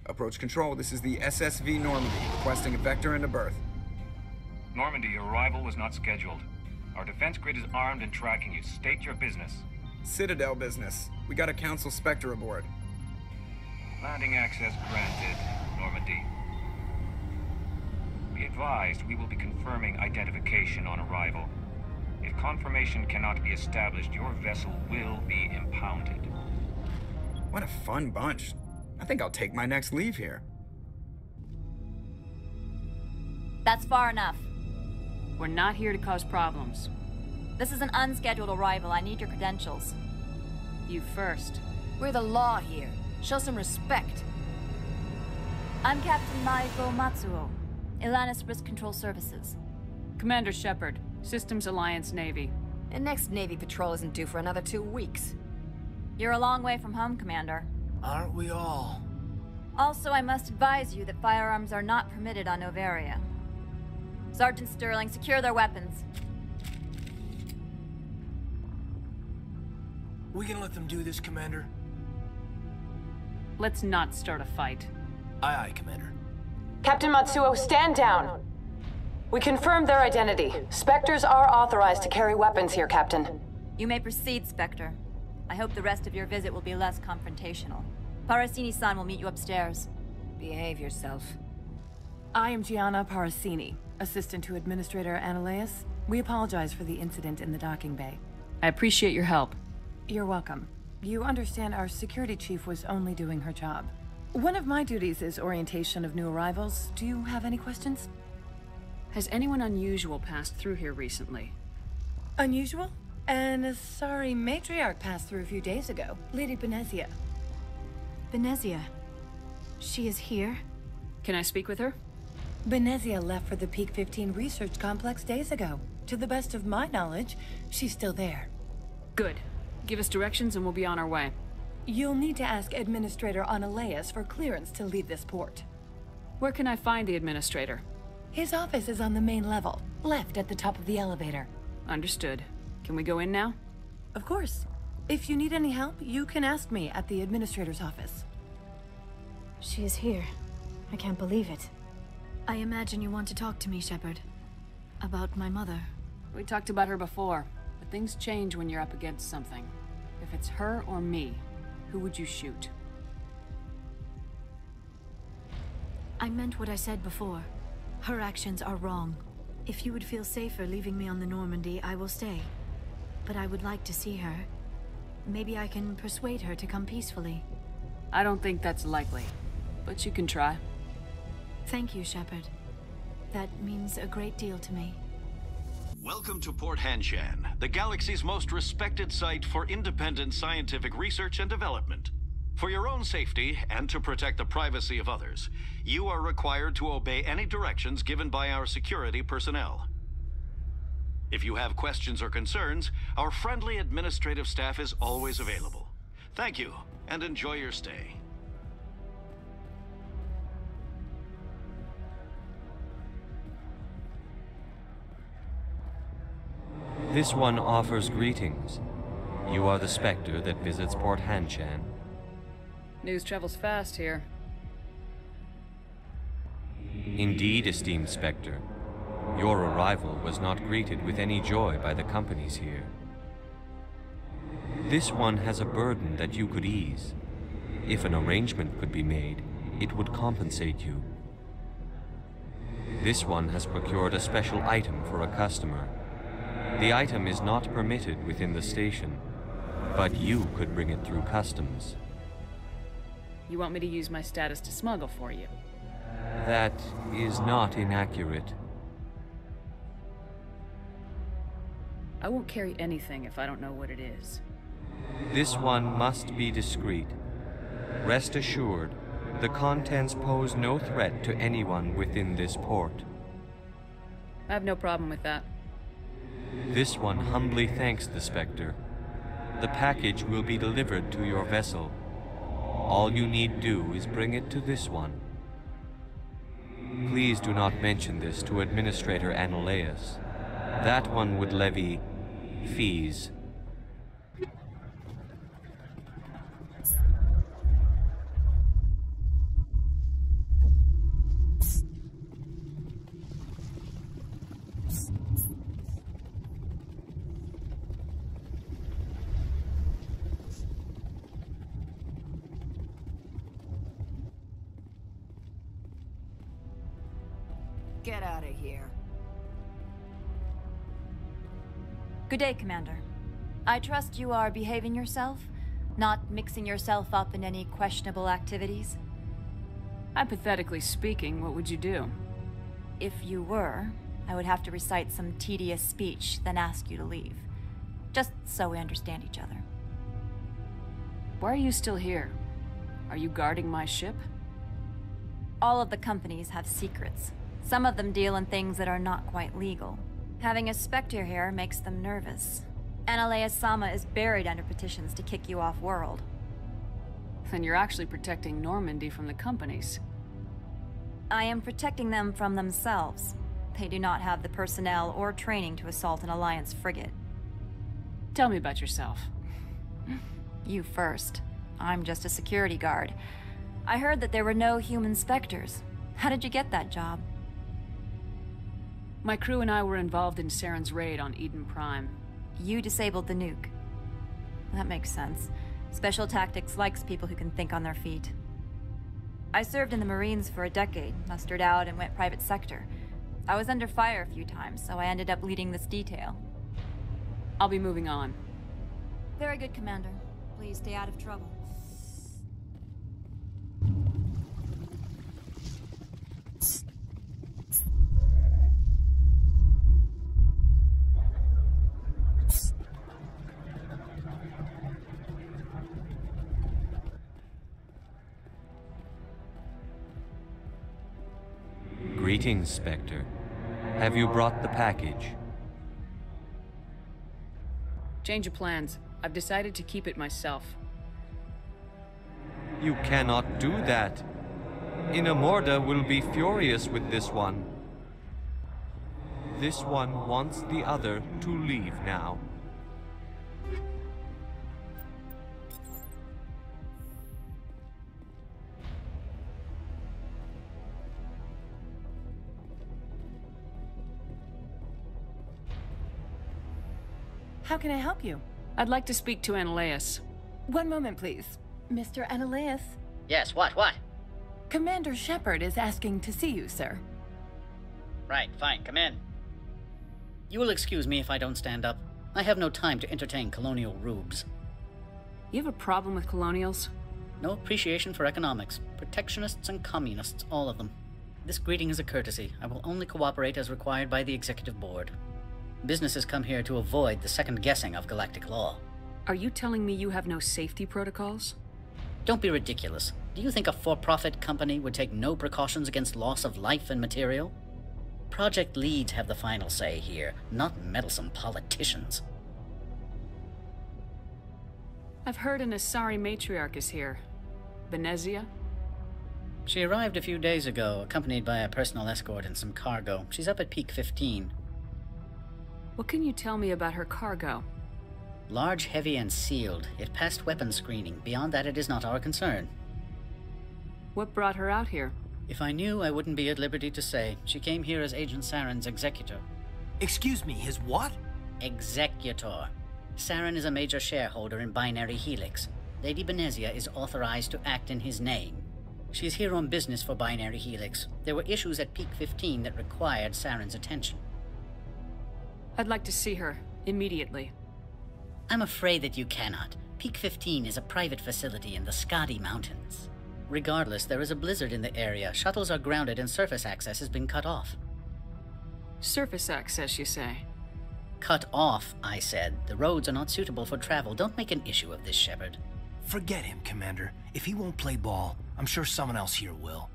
Approach control, this is the SSV Normandy, requesting a vector into berth. Normandy, your arrival was not scheduled. Our defense grid is armed and tracking you. State your business. Citadel business. We got a Council Spectre aboard. Landing access granted, Normandy. Be advised, we will be confirming identification on arrival. If confirmation cannot be established, your vessel will be impounded. What a fun bunch. I think I'll take my next leave here. That's far enough. We're not here to cause problems. This is an unscheduled arrival. I need your credentials. You first. We're the law here. Show some respect. I'm Captain Maiko Matsuo, Ilanis Risk Control Services. Commander Shepard, Systems Alliance Navy. The next Navy patrol isn't due for another 2 weeks. You're a long way from home, Commander. Aren't we all? Also, I must advise you that firearms are not permitted on Noveria. Sergeant Sterling, secure their weapons. We can let them do this, Commander. Let's not start a fight. Aye, aye, Commander. Captain Matsuo, stand down. We confirmed their identity. Spectres are authorized to carry weapons here, Captain. You may proceed, Spectre. I hope the rest of your visit will be less confrontational. Parasini-san will meet you upstairs. Behave yourself. I am Gianna Parasini, assistant to Administrator Anoleis. We apologize for the incident in the docking bay. I appreciate your help. You're welcome. You understand our security chief was only doing her job. One of my duties is orientation of new arrivals. Do you have any questions? Has anyone unusual passed through here recently? Unusual? And sorry, Matriarch passed through a few days ago. Lady Benezia. Benezia? She is here? Can I speak with her? Benezia left for the Peak 15 research complex days ago. To the best of my knowledge, she's still there. Good. Give us directions and we'll be on our way. You'll need to ask Administrator Anoleis for clearance to leave this port. Where can I find the Administrator? His office is on the main level, left at the top of the elevator. Understood. Can we go in now? Of course. If you need any help, you can ask me at the Administrator's office. She is here. I can't believe it. I imagine you want to talk to me, Shepard. About my mother. We talked about her before, but things change when you're up against something. If it's her or me, who would you shoot? I meant what I said before. Her actions are wrong. If you would feel safer leaving me on the Normandy, I will stay. But I would like to see her. Maybe I can persuade her to come peacefully. I don't think that's likely, but you can try. Thank you, Shepard. That means a great deal to me. Welcome to Port Hanshan, the galaxy's most respected site for independent scientific research and development. For your own safety, and to protect the privacy of others, you are required to obey any directions given by our security personnel. If you have questions or concerns, our friendly administrative staff is always available. Thank you, and enjoy your stay. This one offers greetings. You are the Spectre that visits Port Hanshan. News travels fast here. Indeed, esteemed Spectre. Your arrival was not greeted with any joy by the companies here. This one has a burden that you could ease. If an arrangement could be made, it would compensate you. This one has procured a special item for a customer. The item is not permitted within the station, but you could bring it through customs. You want me to use my status to smuggle for you? That is not inaccurate. I won't carry anything if I don't know what it is. This one must be discreet. Rest assured, the contents pose no threat to anyone within this port. I have no problem with that. This one humbly thanks the Spectre. The package will be delivered to your vessel. All you need do is bring it to this one. Please do not mention this to Administrator Anoleis. That one would levy fees. Get out of here. Good day, Commander. I trust you are behaving yourself, not mixing yourself up in any questionable activities? Hypothetically speaking, what would you do? If you were, I would have to recite some tedious speech, then ask you to leave. Just so we understand each other. Why are you still here? Are you guarding my ship? All of the companies have secrets. Some of them deal in things that are not quite legal. Having a Spectre here makes them nervous. Anoleis-sama is buried under petitions to kick you off-world. Then you're actually protecting Normandy from the companies. I am protecting them from themselves. They do not have the personnel or training to assault an Alliance frigate. Tell me about yourself. You first. I'm just a security guard. I heard that there were no human Spectres. How did you get that job? My crew and I were involved in Saren's raid on Eden Prime. You disabled the nuke. That makes sense. Special Tactics likes people who can think on their feet. I served in the Marines for a decade, mustered out and went private sector. I was under fire a few times, so I ended up leading this detail. I'll be moving on. Very good, Commander. Please stay out of trouble. Greetings, Spectre. Have you brought the package? Change of plans. I've decided to keep it myself. You cannot do that. Inamorda will be furious with this one. This one wants the other to leave now. How can I help you? I'd like to speak to Anoleis. One moment, please. Mr. Anoleis? Yes, what? Commander Shepard is asking to see you, sir. Right, fine, come in. You will excuse me if I don't stand up. I have no time to entertain colonial rubes. You have a problem with colonials? No appreciation for economics. Protectionists and communists, all of them. This greeting is a courtesy. I will only cooperate as required by the Executive Board. Businesses come here to avoid the second guessing of galactic law. Are you telling me you have no safety protocols? Don't be ridiculous. Do you think a for-profit company would take no precautions against loss of life and material? Project leads have the final say here, not meddlesome politicians. I've heard an Asari Matriarch is here. Benezia? She arrived a few days ago, accompanied by a personal escort and some cargo. She's up at Peak 15. What can you tell me about her cargo? Large, heavy, and sealed. It passed weapons screening. Beyond that, it is not our concern. What brought her out here? If I knew, I wouldn't be at liberty to say. She came here as Agent Saren's executor. Excuse me, his what? Executor. Saren is a major shareholder in Binary Helix. Lady Benezia is authorized to act in his name. She's here on business for Binary Helix. There were issues at Peak 15 that required Saren's attention. I'd like to see her, immediately. I'm afraid that you cannot. Peak 15 is a private facility in the Skadi Mountains. Regardless, there is a blizzard in the area. Shuttles are grounded and surface access has been cut off. Surface access, you say? Cut off, I said. The roads are not suitable for travel. Don't make an issue of this, Shepard. Forget him, Commander. If he won't play ball, I'm sure someone else here will.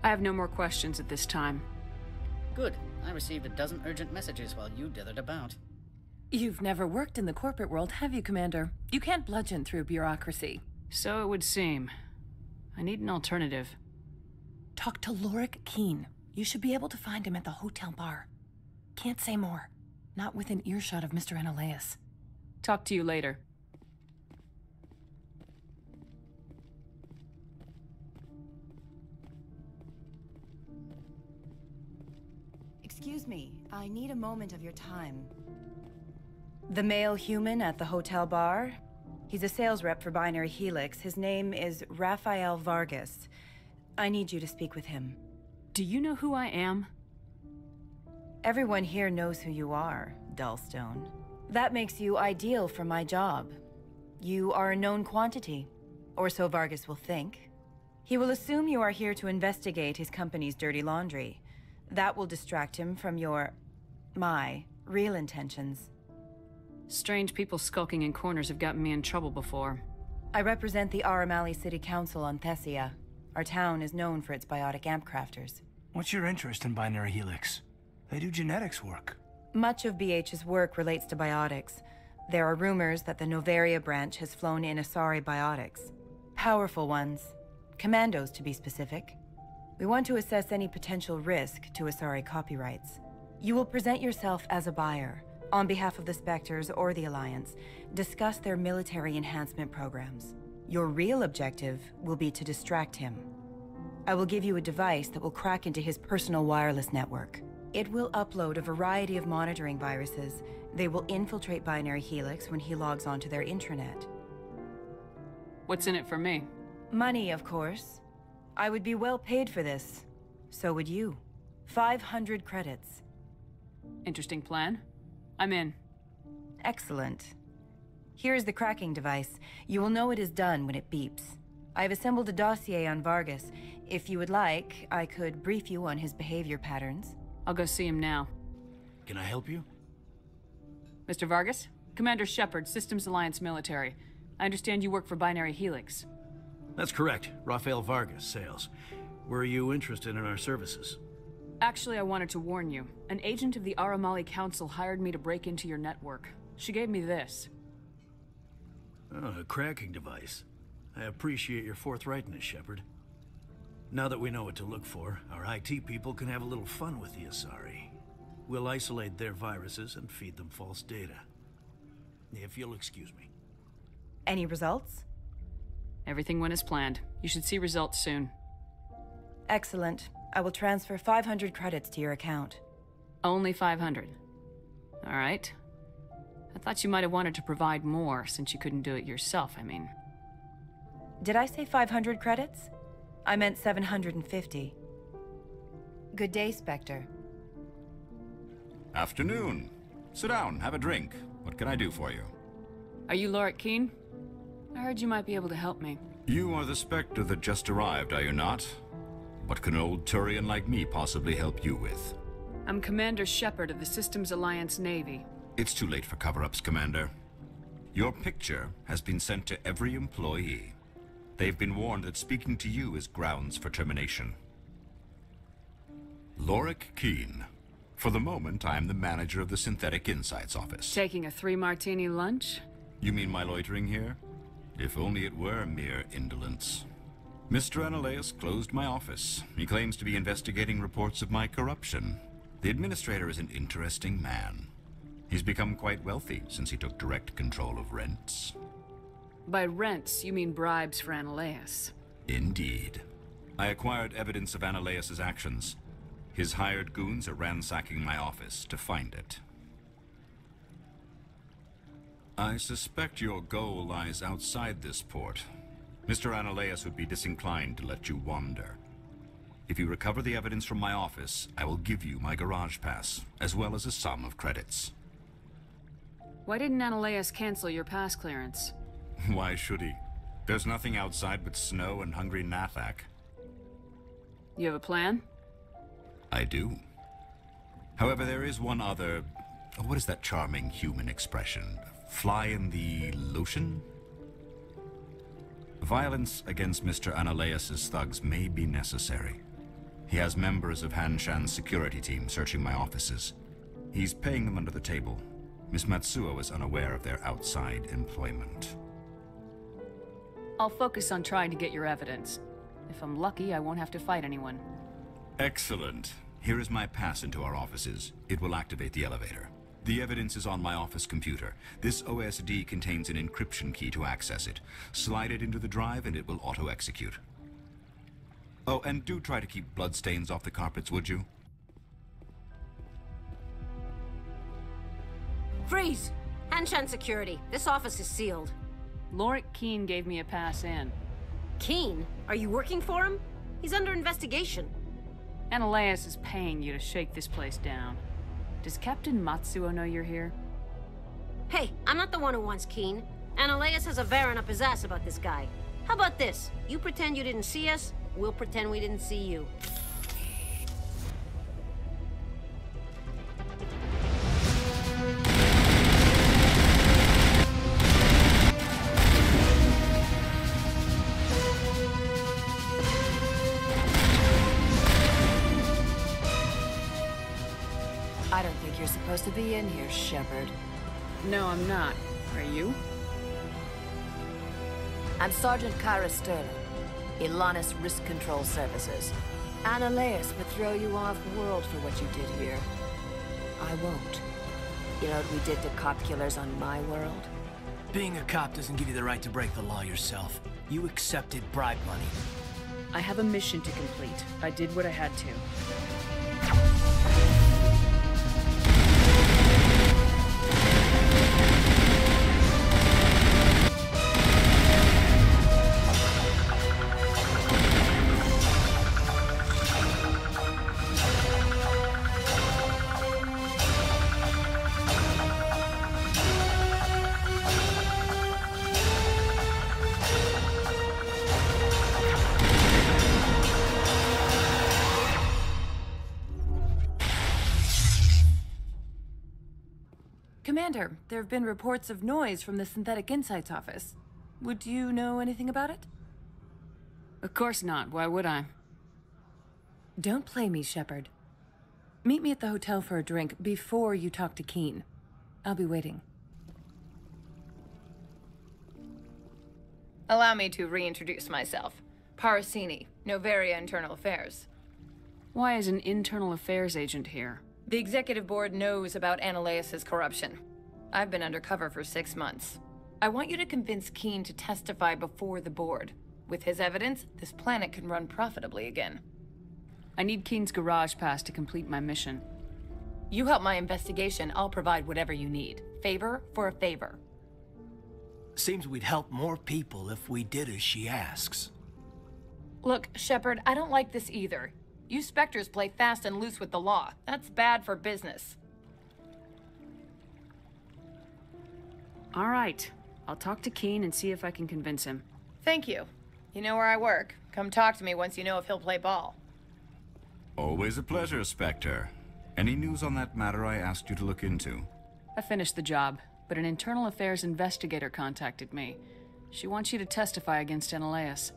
I have no more questions at this time. Good. I received a dozen urgent messages while you dithered about. You've never worked in the corporate world, have you, Commander? You can't bludgeon through bureaucracy. So it would seem. I need an alternative. Talk to Lorik Qui'in. You should be able to find him at the hotel bar. Can't say more. Not within earshot of Mr. Anoleis. Talk to you later. Excuse me, I need a moment of your time. The male human at the hotel bar? He's a sales rep for Binary Helix. His name is Rafael Vargas. I need you to speak with him. Do you know who I am? Everyone here knows who you are, Dullstone. That makes you ideal for my job. You are a known quantity, or so Vargas will think. He will assume you are here to investigate his company's dirty laundry. That will distract him from my real intentions. Strange people skulking in corners have gotten me in trouble before. I represent the Aramali City Council on Thessia. Our town is known for its biotic amp crafters. What's your interest in binary helix? They do genetics work. Much of BH's work relates to biotics. There are rumors that the Noveria branch has flown in Asari biotics. Powerful ones. Commandos, to be specific. We want to assess any potential risk to Asari copyrights. You will present yourself as a buyer, on behalf of the Spectres or the Alliance, discuss their military enhancement programs. Your real objective will be to distract him. I will give you a device that will crack into his personal wireless network. It will upload a variety of monitoring viruses. They will infiltrate Binary Helix when he logs onto their intranet. What's in it for me? Money, of course. I would be well paid for this. So would you. 500 credits. Interesting plan. I'm in. Excellent. Here is the cracking device. You will know it is done when it beeps. I have assembled a dossier on Vargas. If you would like, I could brief you on his behavior patterns. I'll go see him now. Can I help you? Mr. Vargas? Commander Shepard, Systems Alliance Military. I understand you work for Binary Helix. That's correct. Rafael Vargas, sales. Were you interested in our services? Actually, I wanted to warn you. An agent of the Aramali Council hired me to break into your network. She gave me this. Oh, a cracking device. I appreciate your forthrightness, Shepard. Now that we know what to look for, our IT people can have a little fun with the Asari. We'll isolate their viruses and feed them false data. If you'll excuse me. Any results? Everything went as planned. You should see results soon. Excellent. I will transfer 500 credits to your account. Only 500. All right. I thought you might have wanted to provide more, since you couldn't do it yourself, I mean. Did I say 500 credits? I meant 750. Good day, Spectre. Afternoon. Sit down, have a drink. What can I do for you? Are you Lorik Qui'in? I heard you might be able to help me. You are the Spectre that just arrived, are you not? What can an old Turian like me possibly help you with? I'm Commander Shepard of the Systems Alliance Navy. It's too late for cover-ups, Commander. Your picture has been sent to every employee. They've been warned that speaking to you is grounds for termination. Lorik Qui'in. For the moment, I am the manager of the Synthetic Insights Office. Taking a 3-martini lunch? You mean my loitering here? If only it were mere indolence. Mr. Anoleis closed my office. He claims to be investigating reports of my corruption. The administrator is an interesting man. He's become quite wealthy since he took direct control of rents. By rents, you mean bribes for Anoleis? Indeed. I acquired evidence of Anoleis' actions. His hired goons are ransacking my office to find it. I suspect your goal lies outside this port. Mr. Anoleis would be disinclined to let you wander. If you recover the evidence from my office, I will give you my garage pass, as well as a sum of credits. Why didn't Anoleis cancel your pass clearance? Why should he? There's nothing outside but snow and hungry Nathak. You have a plan? I do. However, there is one other... What is that charming human expression? Fly in the lotion? Violence against Mr. Anoleis' thugs may be necessary. He has members of Hanshan's security team searching my offices. He's paying them under the table. Miss Matsuo is unaware of their outside employment. I'll focus on trying to get your evidence. If I'm lucky, I won't have to fight anyone. Excellent. Here is my pass into our offices. It will activate the elevator. The evidence is on my office computer. This OSD contains an encryption key to access it. Slide it into the drive and it will auto-execute. Oh, and do try to keep bloodstains off the carpets, would you? Freeze! Hanshan security. This office is sealed. Lorik Qui'in gave me a pass in. Qui'in? Are you working for him? He's under investigation. Anoleis is paying you to shake this place down. Does Captain Matsuo know you're here? Hey, I'm not the one who wants Qui'in. Anoleis has a Varen up his ass about this guy. How about this? You pretend you didn't see us, we'll pretend we didn't see you. I don't think you're supposed to be in here, Shepard. No, I'm not. Are you? I'm Sergeant Kyra Sterling, Ilanis Risk Control Services. Anoleis would throw you off-world for what you did here. I won't. You know what we did to cop killers on my world? Being a cop doesn't give you the right to break the law yourself. You accepted bribe money. I have a mission to complete. I did what I had to. Commander, there have been reports of noise from the Synthetic Insights office. Would you know anything about it? Of course not. Why would I? Don't play me, Shepard. Meet me at the hotel for a drink before you talk to Qui'in. I'll be waiting. Allow me to reintroduce myself. Parasini, Noveria Internal Affairs. Why is an internal affairs agent here? The executive board knows about Anoleis' corruption. I've been undercover for 6 months. I want you to convince Qui'in to testify before the board. With his evidence, this planet can run profitably again. I need Qui'in's garage pass to complete my mission. You help my investigation, I'll provide whatever you need. Favor for a favor. Seems we'd help more people if we did as she asks. Look, Shepard, I don't like this either. You Spectres play fast and loose with the law. That's bad for business. All right. I'll talk to Qui'in and see if I can convince him. Thank you. You know where I work. Come talk to me once you know if he'll play ball. Always a pleasure, Spectre. Any news on that matter I asked you to look into? I finished the job, but an internal affairs investigator contacted me. She wants you to testify against Anoleis.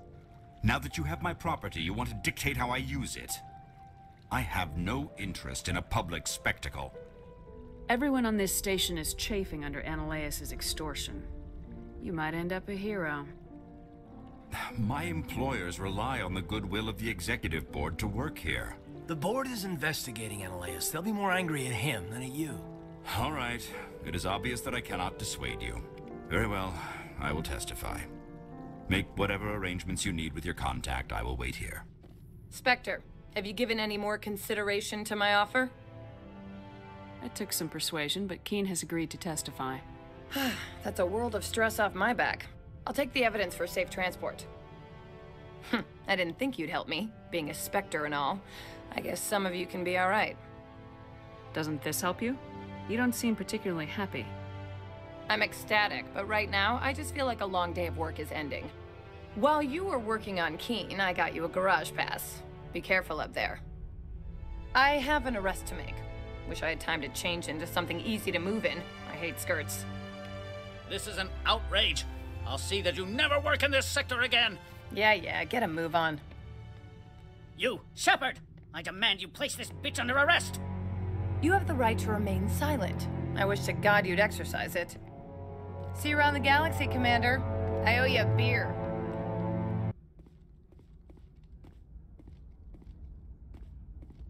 Now that you have my property, you want to dictate how I use it. I have no interest in a public spectacle. Everyone on this station is chafing under Anoleis' extortion. You might end up a hero. My employers rely on the goodwill of the executive board to work here. The board is investigating Anoleis. They'll be more angry at him than at you. All right. It is obvious that I cannot dissuade you. Very well. I will testify. Make whatever arrangements you need with your contact. I will wait here. Spectre, have you given any more consideration to my offer? It took some persuasion, but Qui'in has agreed to testify. That's a world of stress off my back. I'll take the evidence for safe transport. I didn't think you'd help me, being a Spectre and all. I guess some of you can be all right. Doesn't this help you? You don't seem particularly happy. I'm ecstatic, but right now, I just feel like a long day of work is ending. While you were working on Qui'in, I got you a garage pass. Be careful up there. I have an arrest to make. Wish I had time to change into something easy to move in. I hate skirts. This is an outrage. I'll see that you never work in this sector again. Yeah, get a move on. You, Shepard! I demand you place this bitch under arrest! You have the right to remain silent. I wish to God you'd exercise it. See you around the galaxy, Commander. I owe you a beer.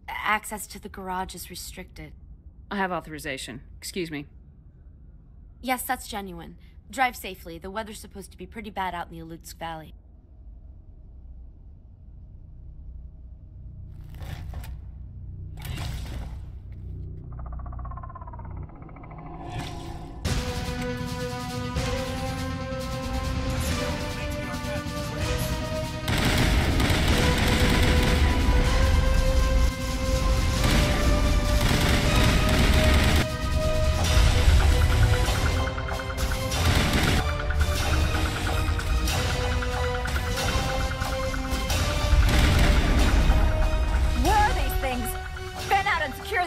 Access to the garage is restricted. I have authorization. Excuse me. Yes, that's genuine. Drive safely. The weather's supposed to be pretty bad out in the Aleutsk Valley.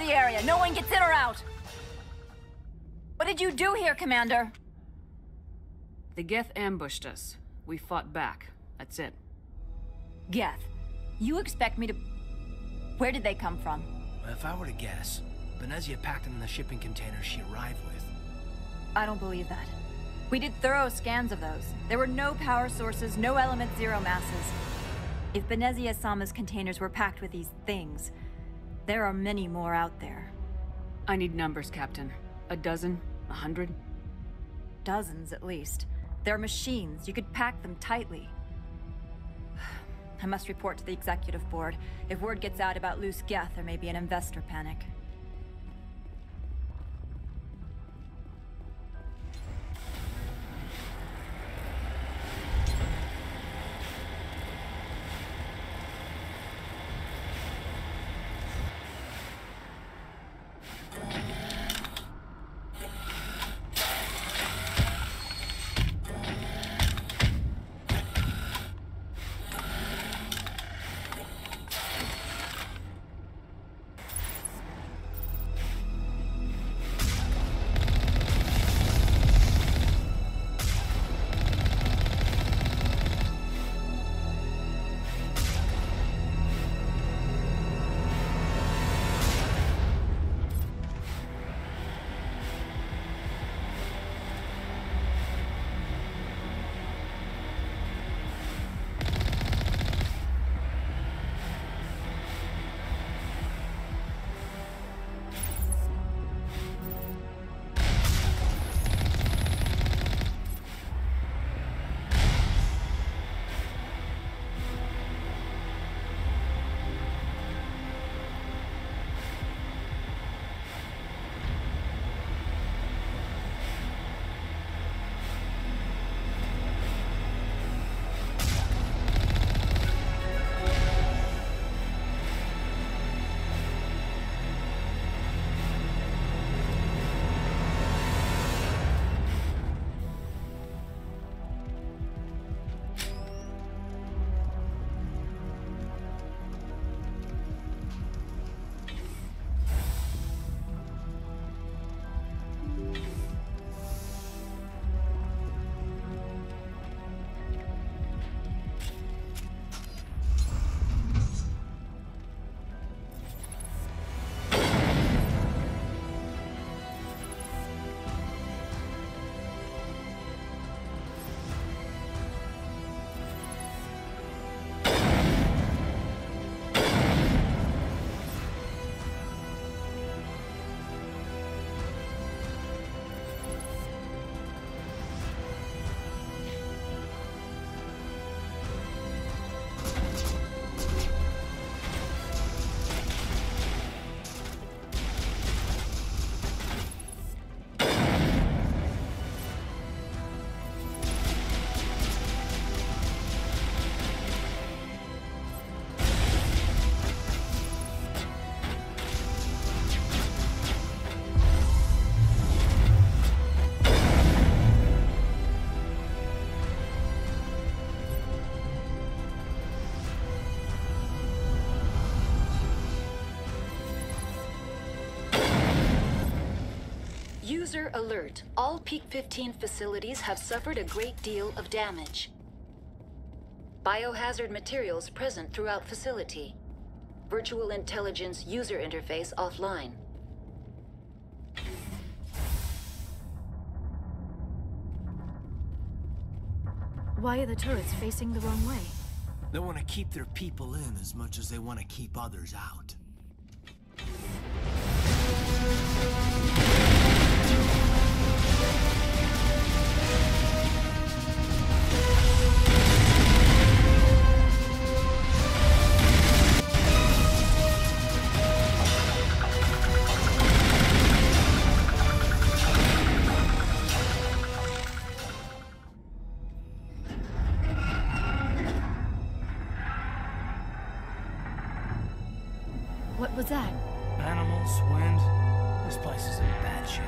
the area. No one gets in or out. What did you do here, Commander? The Geth ambushed us. We fought back. That's it. Geth? You expect me to... Where did they come from? If I were to guess, Benezia packed them in the shipping containers she arrived with. I don't believe that. We did thorough scans of those. There were no power sources, no element zero masses. If Benezia Sama's containers were packed with these things, there are many more out there. I need numbers, Captain. A dozen? 100? Dozens, at least. They're machines. You could pack them tightly. I must report to the executive board. If word gets out about loose Geth, there may be an investor panic. User alert. All Peak 15 facilities have suffered a great deal of damage. Biohazard materials present throughout facility. Virtual intelligence user interface offline. Why are the turrets facing the wrong way? They want to keep their people in as much as they want to keep others out. What was that? Animals, wind. This place is in bad shape.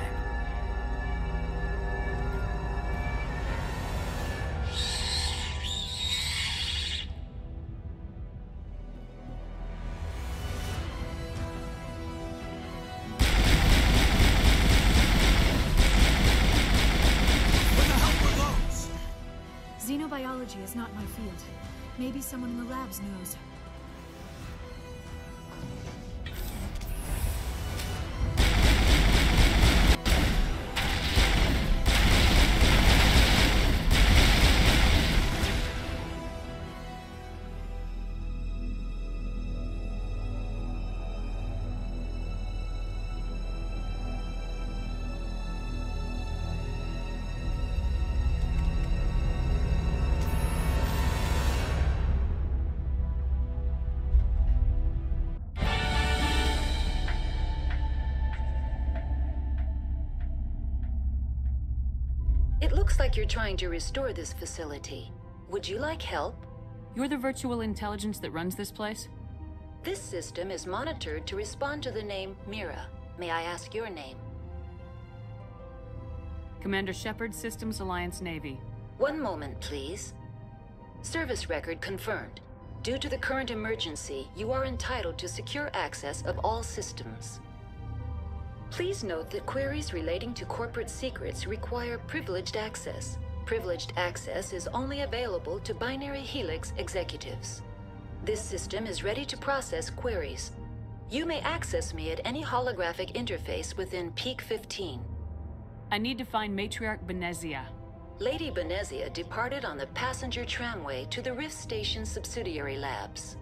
Biology is not my field. Maybe someone in the labs knows. It looks like you're trying to restore this facility. Would you like help? You're the virtual intelligence that runs this place? This system is monitored to respond to the name Mira. May I ask your name? Commander Shepard, Systems Alliance Navy. One moment, please. Service record confirmed. Due to the current emergency, you are entitled to secure access of all systems. Please note that queries relating to corporate secrets require privileged access. Privileged access is only available to Binary Helix executives. This system is ready to process queries. You may access me at any holographic interface within Peak 15. I need to find Matriarch Benezia. Lady Benezia departed on the passenger tramway to the Rift Station subsidiary labs.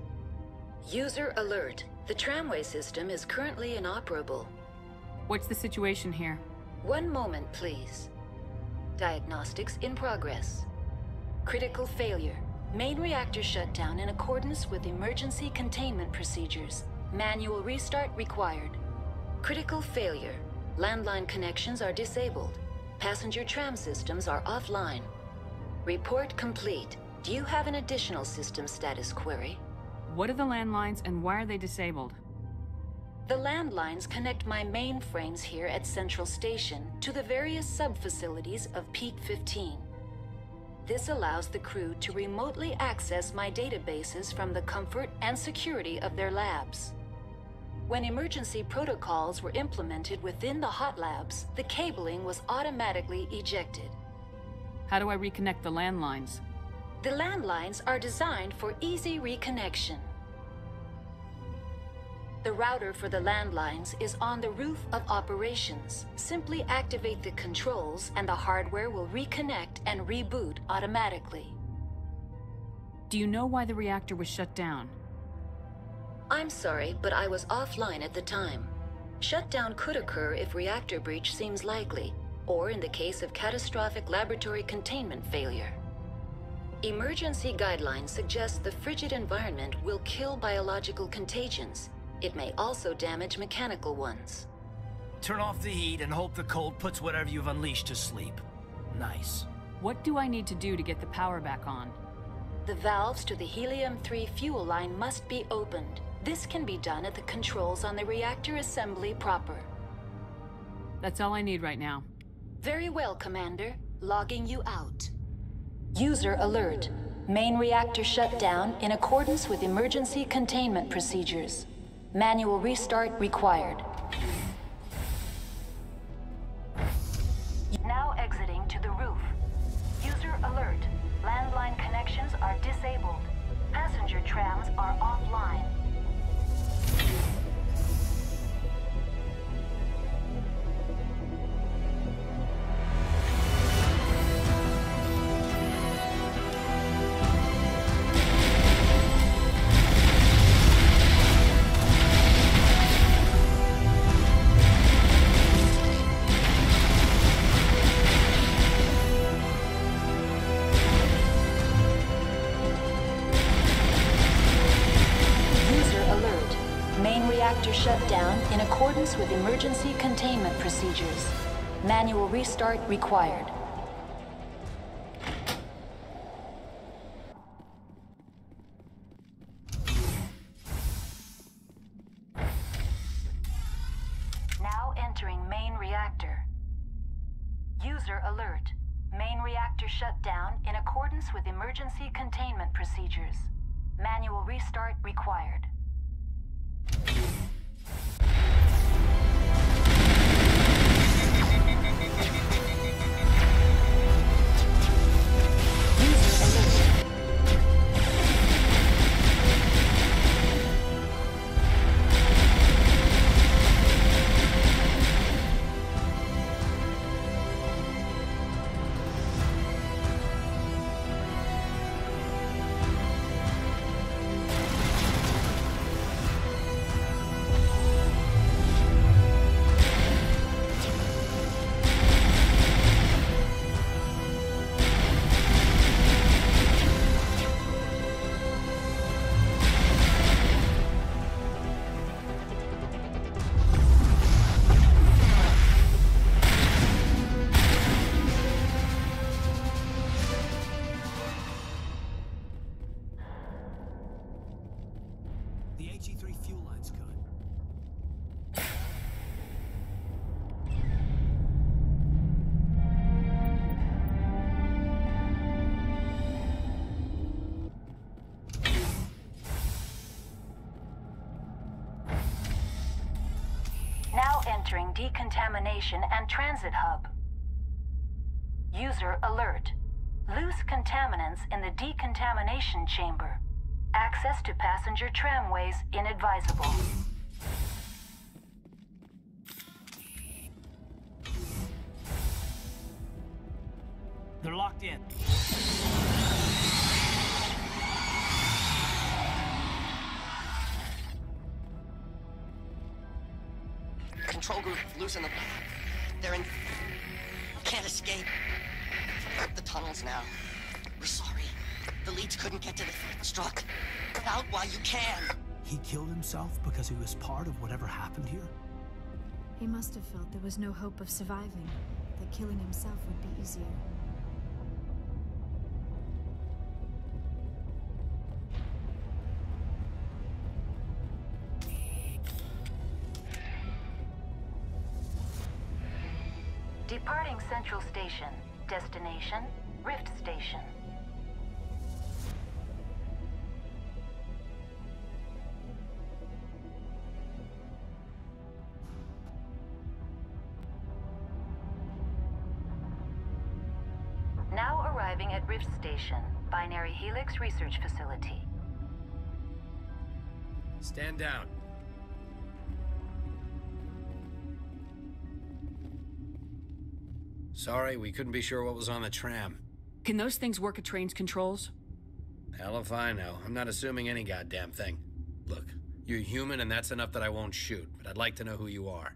User alert. The tramway system is currently inoperable. What's the situation here? One moment, please. Diagnostics in progress. Critical failure. Main reactor shut down in accordance with emergency containment procedures. Manual restart required. Critical failure. Landline connections are disabled. Passenger tram systems are offline. Report complete. Do you have an additional system status query? What are the landlines and why are they disabled? The landlines connect my mainframes here at Central Station to the various sub-facilities of Peak 15. This allows the crew to remotely access my databases from the comfort and security of their labs. When emergency protocols were implemented within the hot labs, the cabling was automatically ejected. How do I reconnect the landlines? The landlines are designed for easy reconnection. The router for the landlines is on the roof of operations. Simply activate the controls and the hardware will reconnect and reboot automatically. Do you know why the reactor was shut down? I'm sorry, but I was offline at the time. Shutdown could occur if reactor breach seems likely, or in the case of catastrophic laboratory containment failure. Emergency guidelines suggest the frigid environment will kill biological contagions. It may also damage mechanical ones. Turn off the heat and hope the cold puts whatever you've unleashed to sleep. Nice. What do I need to do to get the power back on? The valves to the Helium-3 fuel line must be opened. This can be done at the controls on the reactor assembly proper. That's all I need right now. Very well, Commander. Logging you out. User alert. Main reactor shut down in accordance with emergency containment procedures. Manual restart required. Now exiting to the roof. User alert. Landline connections are disabled. Passenger trams are offline. Shut down in accordance with emergency containment procedures. Manual restart required. Now entering main reactor. User alert. Main reactor shut down in accordance with emergency containment procedures. Manual restart required. User alert. fuel lines could. Now entering decontamination and transit hub. User alert. Loose contaminants in the decontamination chamber. Access to passenger tramways inadvisable. They're locked in. Control group, loosen them. They're in... Can't escape. The tunnels now. We're sorry. The leads couldn't get to the struck. Get out while you can. He killed himself because he was part of whatever happened here? He must have felt there was no hope of surviving, that killing himself would be easier. Departing Central Station. Destination, Rift Station. Now arriving at Rift Station, Binary Helix Research Facility. Stand down. Sorry, we couldn't be sure what was on the tram. Can those things work at train's controls? Hell if I know. I'm not assuming any goddamn thing. Look, you're human and that's enough that I won't shoot, but I'd like to know who you are.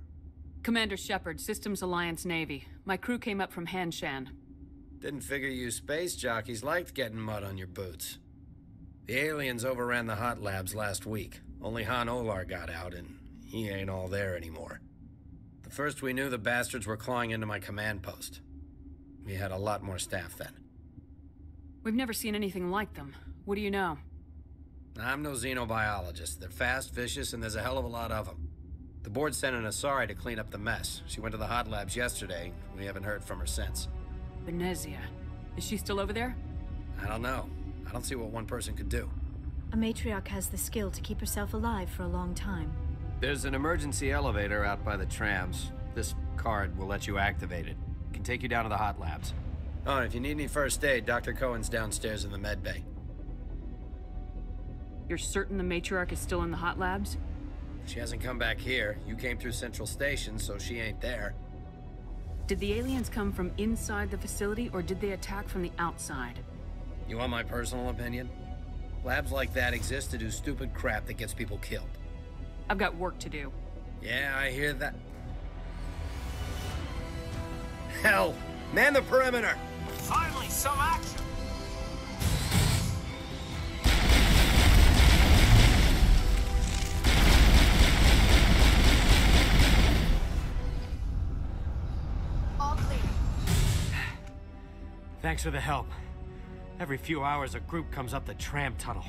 Commander Shepard, Systems Alliance Navy. My crew came up from Hanshan. Didn't figure you space jockeys liked getting mud on your boots. The aliens overran the hot labs last week. Only Han Olar got out, and he ain't all there anymore. The first we knew, the bastards were clawing into my command post. We had a lot more staff then. We've never seen anything like them. What do you know? I'm no xenobiologist. They're fast, vicious, and there's a hell of a lot of them. The board sent an Asari to clean up the mess. She went to the hot labs yesterday. We haven't heard from her since. Benezia. Is she still over there? I don't know. I don't see what one person could do. A matriarch has the skill to keep herself alive for a long time. There's an emergency elevator out by the trams. This card will let you activate it. It can take you down to the hot labs. Oh, and if you need any first aid, Dr. Cohen's downstairs in the med bay. You're certain the Matriarch is still in the hot labs? She hasn't come back here. You came through Central Station, so she ain't there. Did the aliens come from inside the facility, or did they attack from the outside? You want my personal opinion? Labs like that exist to do stupid crap that gets people killed. I've got work to do. Yeah, I hear that. Hell! Man the perimeter! Finally, some action! All clear. Thanks for the help. Every few hours, a group comes up the tram tunnel.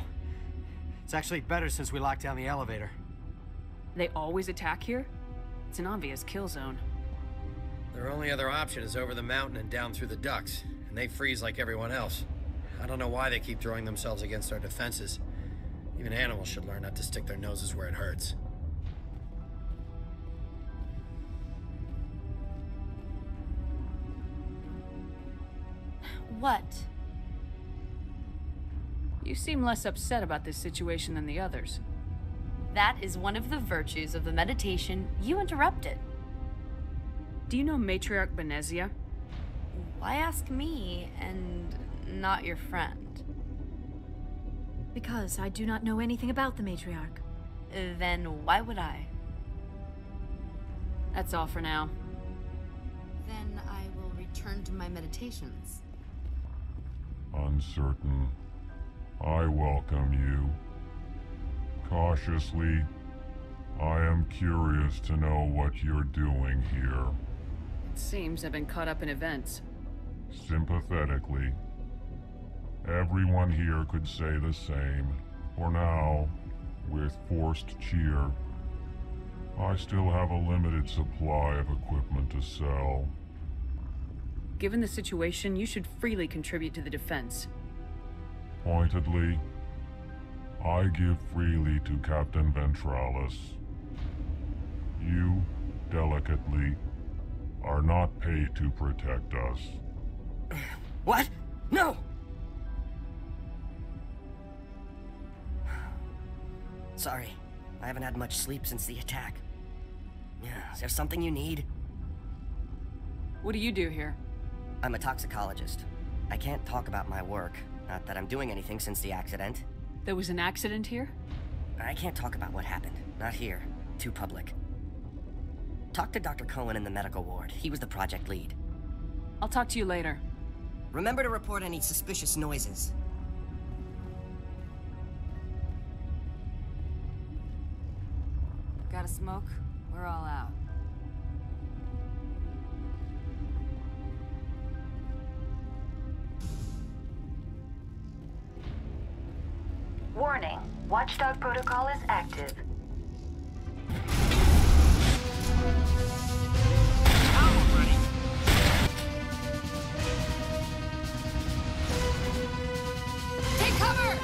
It's actually better since we locked down the elevator. They always attack here? It's an obvious kill zone. Their only other option is over the mountain and down through the ducts, and they freeze like everyone else. I don't know why they keep throwing themselves against our defenses. Even animals should learn not to stick their noses where it hurts. What? You seem less upset about this situation than the others. That is one of the virtues of the meditation you interrupted. Do you know Matriarch Benezia? Why ask me and not your friend? Because I do not know anything about the Matriarch. Then why would I? That's all for now. Then I will return to my meditations. Uncertain. I welcome you. Cautiously, I am curious to know what you're doing here. It seems I've been caught up in events. Sympathetically. Everyone here could say the same. For now, with forced cheer. I still have a limited supply of equipment to sell. Given the situation, you should freely contribute to the defense. Pointedly, I give freely to Captain Ventralis. You, delicately, are not paid to protect us. What? No! Sorry, I haven't had much sleep since the attack. Is there something you need? What do you do here? I'm a toxicologist. I can't talk about my work. Not that I'm doing anything since the accident. There was an accident here? I can't talk about what happened. Not here. Too public. Talk to Dr. Cohen in the medical ward. He was the project lead. I'll talk to you later. Remember to report any suspicious noises. Got a smoke? We're all out. Warning, Watchdog protocol is active. Take cover!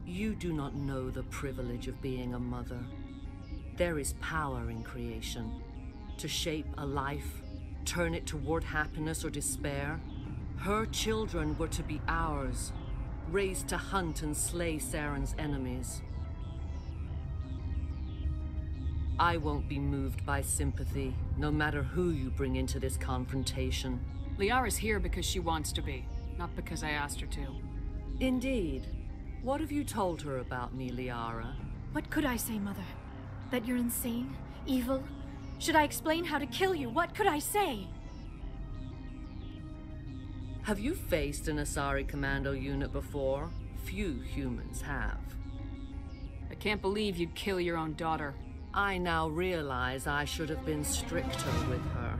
You do not know the privilege of being a mother. There is power in creation. To shape a life, turn it toward happiness or despair. Her children were to be ours, raised to hunt and slay Saren's enemies. I won't be moved by sympathy, no matter who you bring into this confrontation. Liara's here because she wants to be, not because I asked her to. Indeed. What have you told her about me, Liara? What could I say, Mother? That you're insane? Evil? Should I explain how to kill you? What could I say? Have you faced an Asari commando unit before? Few humans have. I can't believe you'd kill your own daughter. I now realize I should have been stricter with her.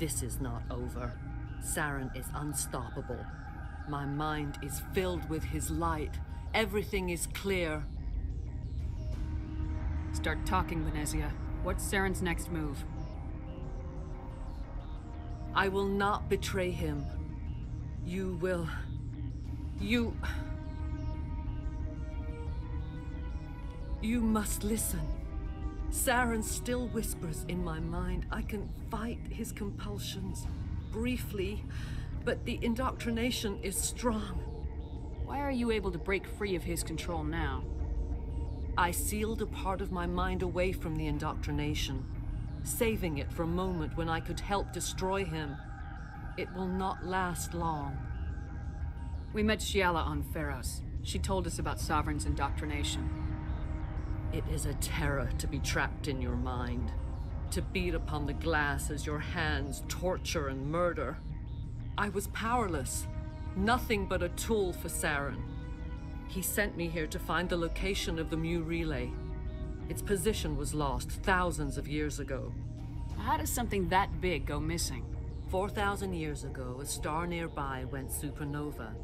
This is not over. Saren is unstoppable. My mind is filled with his light. Everything is clear. Start talking, Benezia. What's Saren's next move? I will not betray him. You will... You must listen. Saren still whispers in my mind. I can fight his compulsions, briefly, but the indoctrination is strong. Why are you able to break free of his control now? I sealed a part of my mind away from the indoctrination, saving it for a moment when I could help destroy him. It will not last long. We met Shiala on Pharos. She told us about Sovereign's indoctrination. It is a terror to be trapped in your mind, to beat upon the glass as your hands torture and murder. I was powerless, nothing but a tool for Saren. He sent me here to find the location of the Mu relay. Its position was lost thousands of years ago. How does something that big go missing? 4,000 years ago, a star nearby went supernova.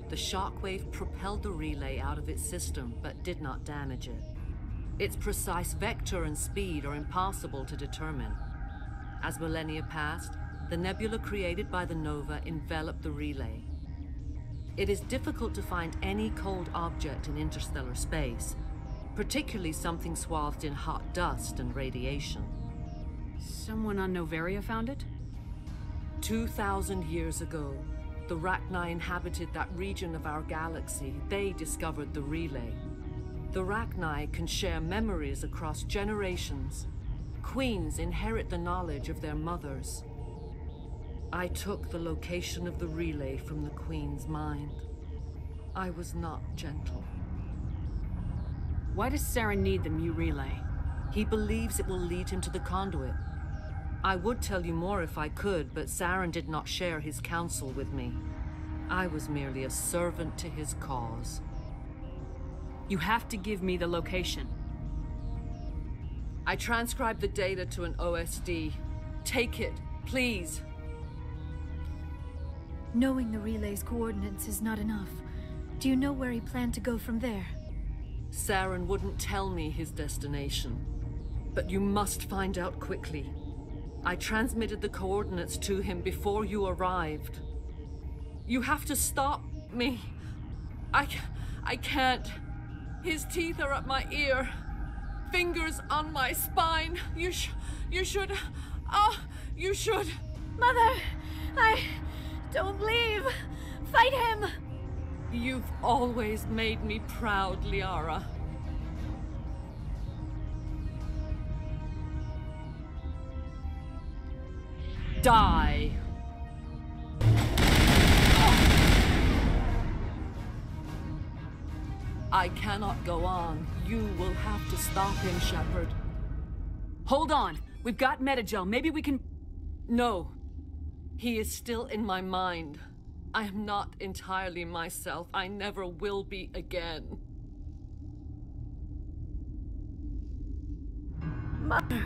The shockwave propelled the relay out of its system, but did not damage it. Its precise vector and speed are impossible to determine. As millennia passed, the nebula created by the nova enveloped the relay. It is difficult to find any cold object in interstellar space, particularly something swathed in hot dust and radiation. Someone on Noveria found it? 2,000 years ago, the Rachni inhabited that region of our galaxy. They discovered the relay. The Rachni can share memories across generations. Queens inherit the knowledge of their mothers. I took the location of the relay from the Queen's mind. I was not gentle. Why does Saren need the Mu relay? He believes it will lead him to the conduit. I would tell you more if I could, but Saren did not share his counsel with me. I was merely a servant to his cause. You have to give me the location. I transcribed the data to an OSD. Take it, please. Knowing the relay's coordinates is not enough. Do you know where he planned to go from there? Saren wouldn't tell me his destination. But you must find out quickly. I transmitted the coordinates to him before you arrived. You have to stop me. I can't. His teeth are at my ear. Fingers on my spine. You should... Oh, you should... Mother! Don't leave! Fight him! You've always made me proud, Liara. Die! I cannot go on. You will have to stop him, Shepard. Hold on! We've got Metagel. Maybe we can... No. He is still in my mind. I am not entirely myself. I never will be again. Mother!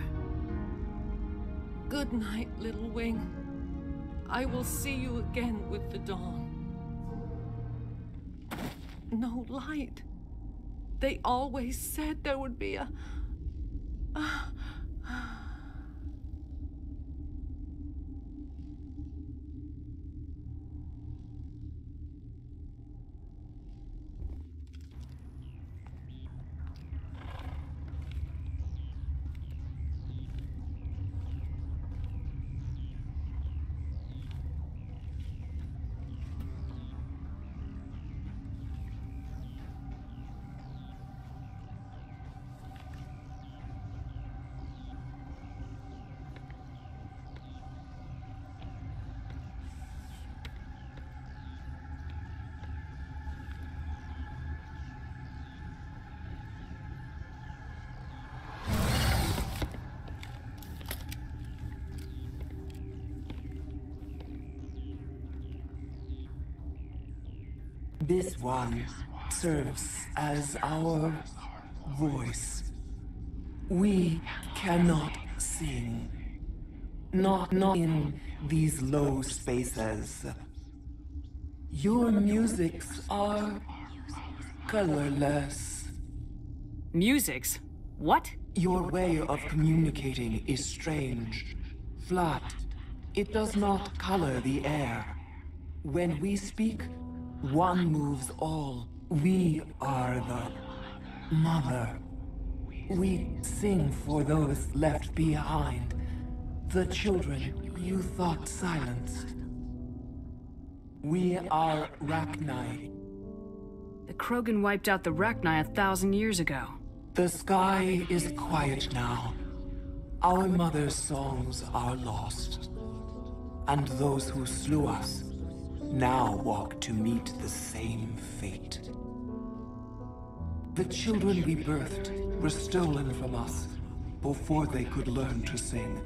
Good night, little wing. I will see you again with the dawn. No light. They always said there would be a... This one serves as our voice. We cannot sing. Not in these low spaces. Your musics are colorless. Musics? What? Your way of communicating is strange. Flat. It does not color the air. When we speak, one moves all. We are the mother. We sing for those left behind. The children you thought silenced. We are Rachni. The Krogan wiped out the Rachni 1,000 years ago. The sky is quiet now. Our mother's songs are lost. And those who slew us now walk to meet the same fate. The children we birthed were stolen from us before they could learn to sing.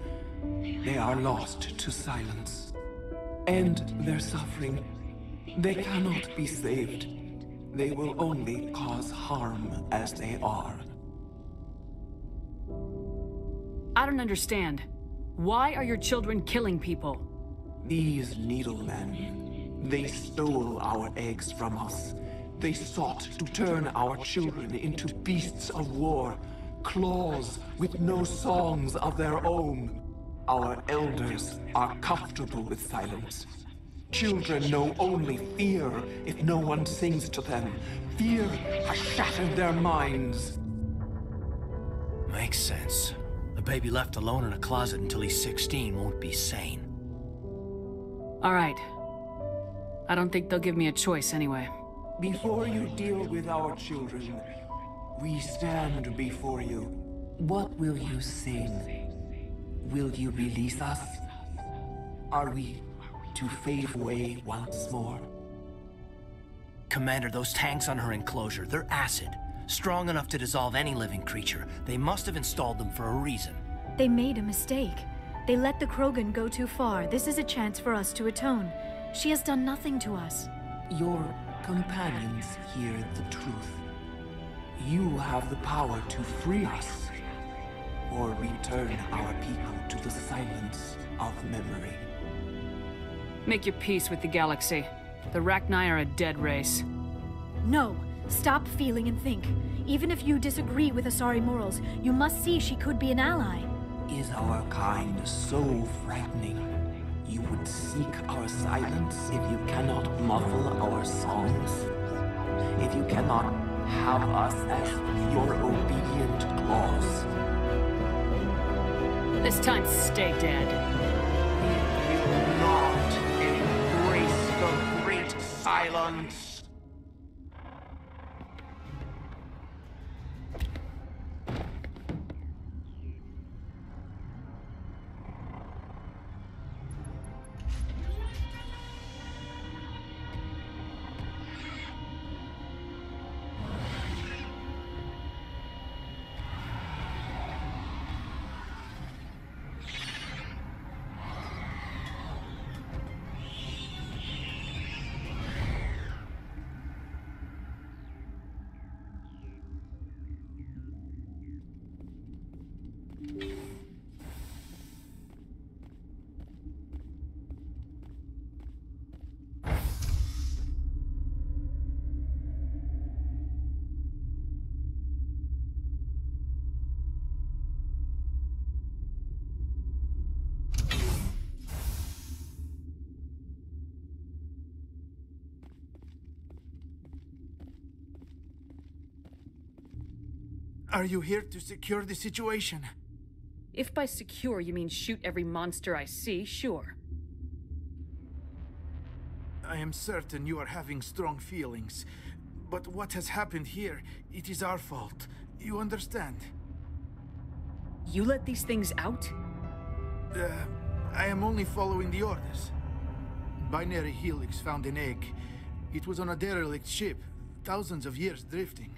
They are lost to silence. And their suffering, they cannot be saved. They will only cause harm as they are. I don't understand. Why are your children killing people? These needlemen, they stole our eggs from us. They sought to turn our children into beasts of war, claws with no songs of their own. Our elders are comfortable with silence. Children know only fear if no one sings to them. Fear has shattered their minds. Makes sense. A baby left alone in a closet until he's 16 won't be sane. All right. I don't think they'll give me a choice anyway. Before you deal with our children, we stand before you. What will you sing? Will you release us? Are we to fade away once more? Commander, those tanks on her enclosure, they're acid. Strong enough to dissolve any living creature. They must have installed them for a reason. They made a mistake. They let the Krogan go too far. This is a chance for us to atone. She has done nothing to us. Your companions hear the truth. You have the power to free us, or return our people to the silence of memory. Make your peace with the galaxy. The Rachni are a dead race. No. Stop feeling and think. Even if you disagree with Asari morals, you must see she could be an ally. Is our kind so frightening? You would seek our silence if you cannot muffle our songs? If you cannot have us as your obedient claws? This time, stay dead. We will not embrace the great silence. Are you here to secure the situation? If by secure you mean shoot every monster I see, sure. I am certain you are having strong feelings. But what has happened here, it is our fault. You understand? You let these things out? I am only following the orders. Binary Helix found an egg. It was on a derelict ship, thousands of years drifting.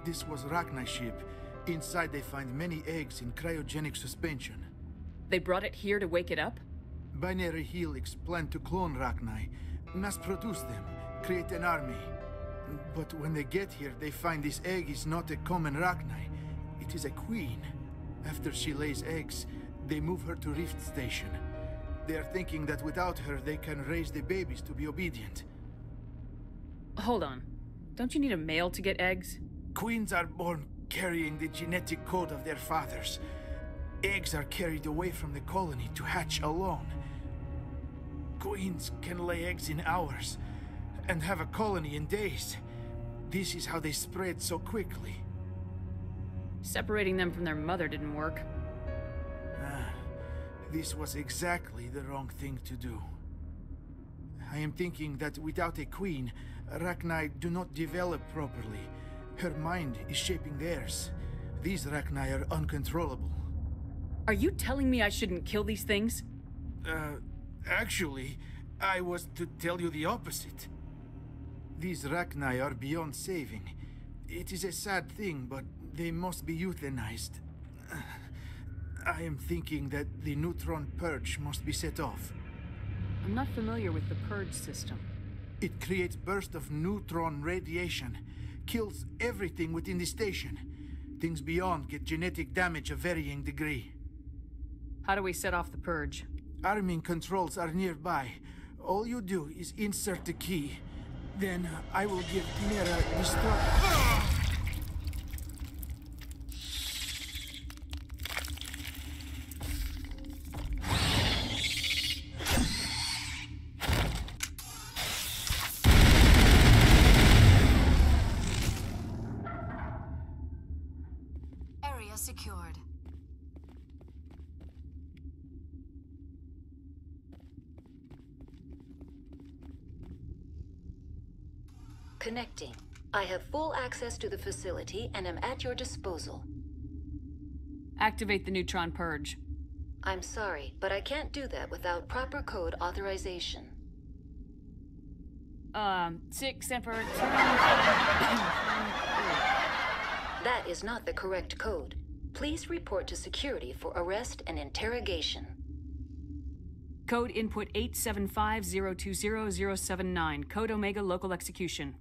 This was Rachni's ship. Inside they find many eggs in cryogenic suspension. They brought it here to wake it up? Binary Helix planned to clone Rachni, mass-produce them, create an army. But when they get here, they find this egg is not a common Rachni. It is a queen. After she lays eggs, They move her to Rift Station. They're thinking that without her, they can raise the babies to be obedient. Hold on. Don't you need a male to get eggs? Queens are born carrying the genetic code of their fathers. Eggs are carried away from the colony to hatch alone. Queens can lay eggs in hours, and have a colony in days. This is how they spread so quickly. Separating them from their mother didn't work. This was exactly the wrong thing to do. I am thinking that without a queen, Rachni do not develop properly. Her mind is shaping theirs. These Rachni are uncontrollable. Are you telling me I shouldn't kill these things? Actually, I was to tell you the opposite. These Rachni are beyond saving. It is a sad thing, but they must be euthanized. I am thinking that the neutron purge must be set off. I'm not familiar with the purge system. It creates bursts of neutron radiation, kills everything within the station. Things beyond get genetic damage of varying degree. How do we set off the purge? Arming controls are nearby. All you do is insert the key. Then I will give Liara destruct. Area secured. Connecting. I have full access to the facility and am at your disposal. Activate the neutron purge. I'm sorry, but I can't do that without proper code authorization. 6 Emperor. That is not the correct code. Please report to security for arrest and interrogation. Code input 875020079. Code Omega local execution.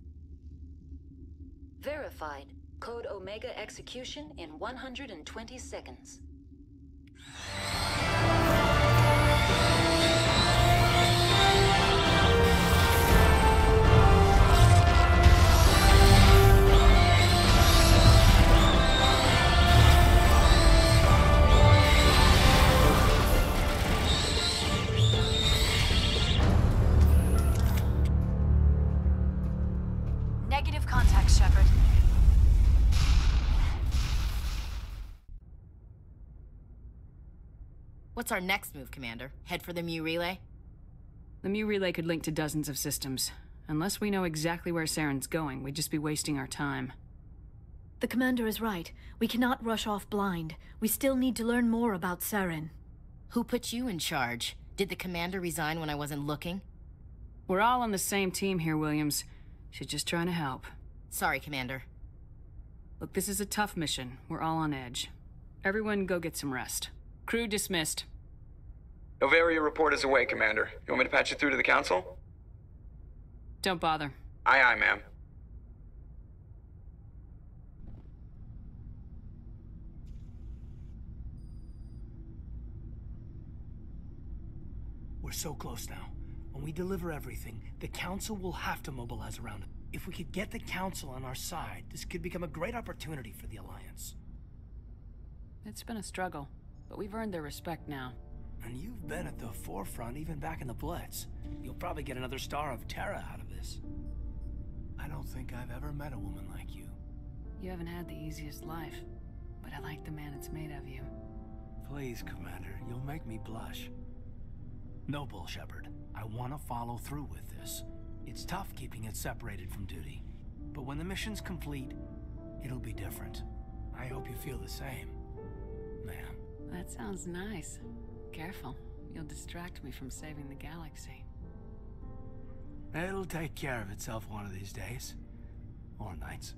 Verified. Code Omega execution in 120 seconds. Negative contact, Shepard. What's our next move, Commander? Head for the Mu Relay? The Mu Relay could link to dozens of systems. Unless we know exactly where Saren's going, we'd just be wasting our time. The Commander is right. We cannot rush off blind. We still need to learn more about Saren. Who put you in charge? Did the Commander resign when I wasn't looking? We're all on the same team here, Williams. She's just trying to help. Sorry, Commander. Look, this is a tough mission. We're all on edge. Everyone go get some rest. Crew dismissed. Noveria report is away, Commander. You want me to patch you through to the Council? Don't bother. Aye, ma'am. We're so close now. When we deliver everything, the Council will have to mobilize around it. If we could get the Council on our side, this could become a great opportunity for the Alliance. It's been a struggle, but we've earned their respect now. And you've been at the forefront even back in the Blitz. You'll probably get another Star of Terra out of this. I don't think I've ever met a woman like you. You haven't had the easiest life, but I like the man it's made of you. Please, Commander, you'll make me blush. No bull, Shepard. I want to follow through with this. It's tough keeping it separated from duty. But when the mission's complete, it'll be different. I hope you feel the same, ma'am. That sounds nice. Careful. You'll distract me from saving the galaxy. It'll take care of itself one of these days. Or nights.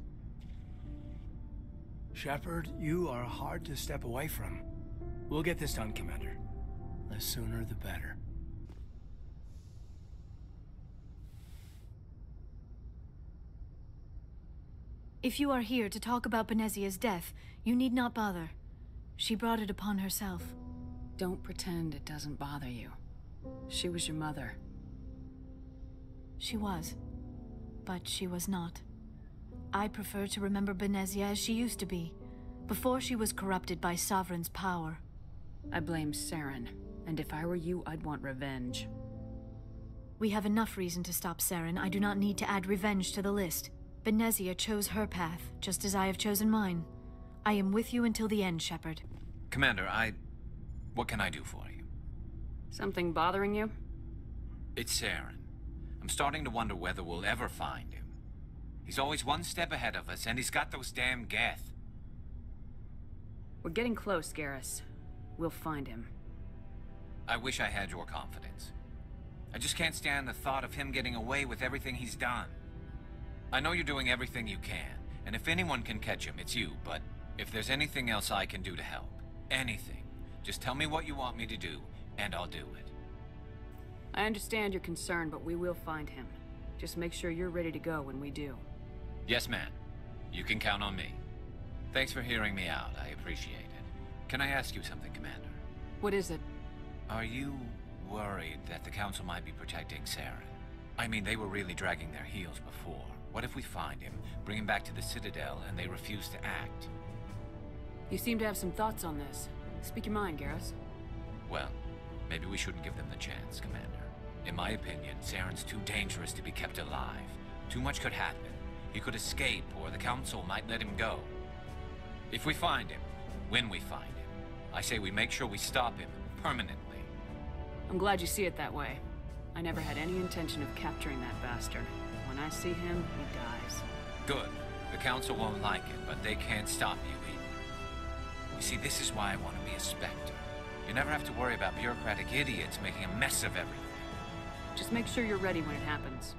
Shepard, you are hard to step away from. We'll get this done, Commander. The sooner the better. If you are here to talk about Benezia's death, you need not bother. She brought it upon herself. Don't pretend it doesn't bother you. She was your mother. She was. But she was not. I prefer to remember Benezia as she used to be, before she was corrupted by Sovereign's power. I blame Saren, and if I were you, I'd want revenge. We have enough reason to stop Saren. I do not need to add revenge to the list. Benezia chose her path, just as I have chosen mine. I am with you until the end, Shepard. Commander, what can I do for you? Something bothering you? It's Saren. I'm starting to wonder whether we'll ever find him. He's always one step ahead of us, and he's got those damn Geth. We're getting close, Garrus. We'll find him. I wish I had your confidence. I just can't stand the thought of him getting away with everything he's done. I know you're doing everything you can, and if anyone can catch him, it's you, but if there's anything else I can do to help, anything, just tell me what you want me to do, and I'll do it. I understand your concern, but we will find him. Just make sure you're ready to go when we do. Yes, ma'am. You can count on me. Thanks for hearing me out. I appreciate it. Can I ask you something, Commander? What is it? Are you worried that the Council might be protecting Saren? I mean, they were really dragging their heels before. What if we find him, bring him back to the Citadel, and they refuse to act? You seem to have some thoughts on this. Speak your mind, Garrus. Well, maybe we shouldn't give them the chance, Commander. In my opinion, Saren's too dangerous to be kept alive. Too much could happen. He could escape, or the Council might let him go. If we find him, when we find him, I say we make sure we stop him permanently. I'm glad you see it that way. I never had any intention of capturing that bastard. When I see him, he dies. Good. The Council won't like it, but they can't stop you either. You see, this is why I want to be a Spectre. You never have to worry about bureaucratic idiots making a mess of everything. Just make sure you're ready when it happens.